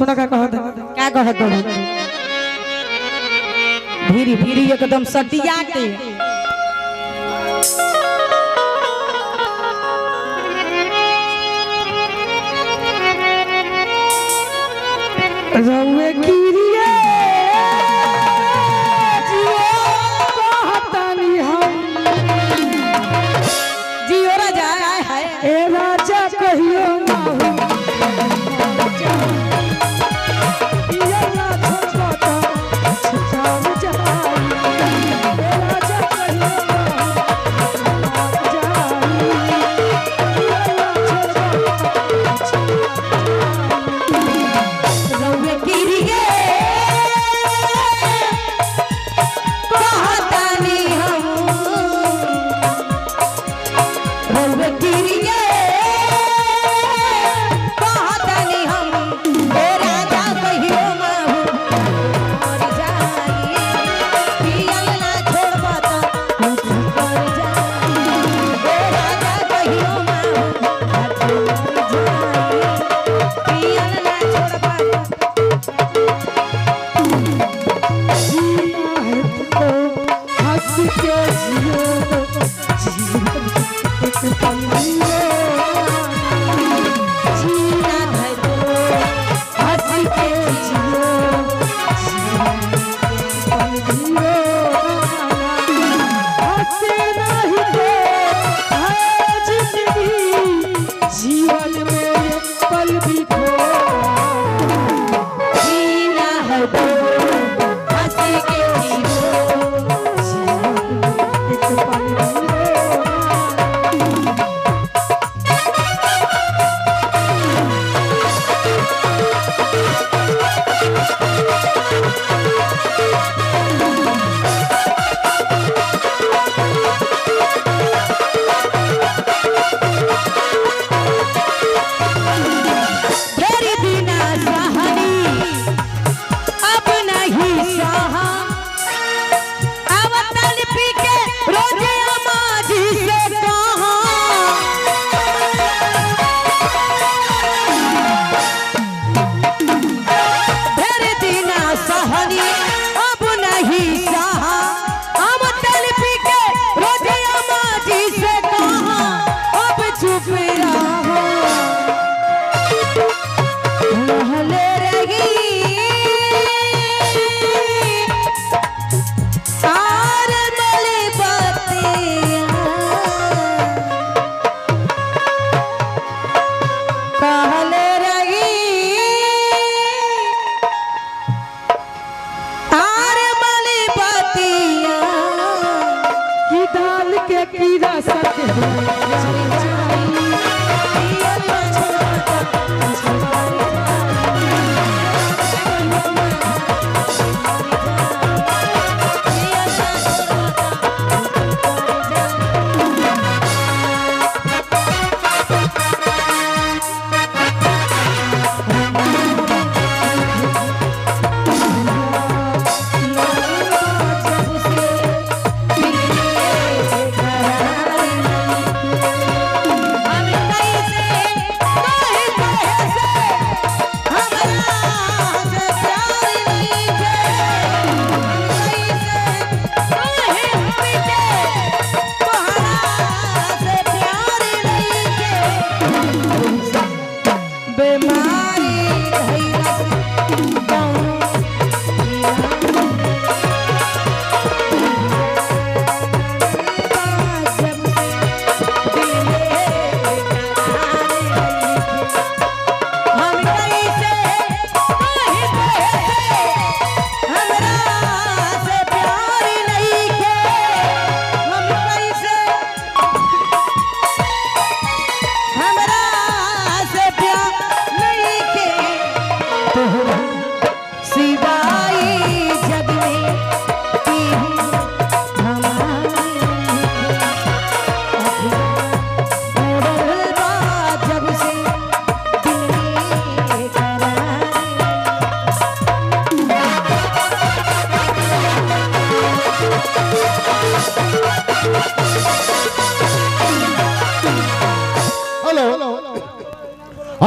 सुना का कहत क्या कहत भीरी भीरी एकदम सटिया के रउए कीरिए जियो कहतनी हम जियो राजा है ए राजा कहियो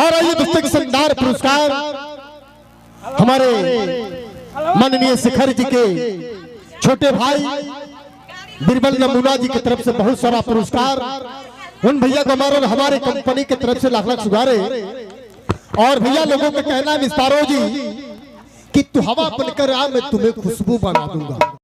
और आइए दोस्तों शानदार पुरस्कार हमारे माननीय शिखर जी के छोटे भाई बीरबल नमूना जी की तरफ से बहुत सारा पुरस्कार उन भैया को हमारे कंपनी की तरफ से लाख लाख शुभारे। और भैया लोगों का कहना है मिस्तारो जी कि तू हवा बनकर आ, मैं तुम्हें खुशबू बना दूंगा।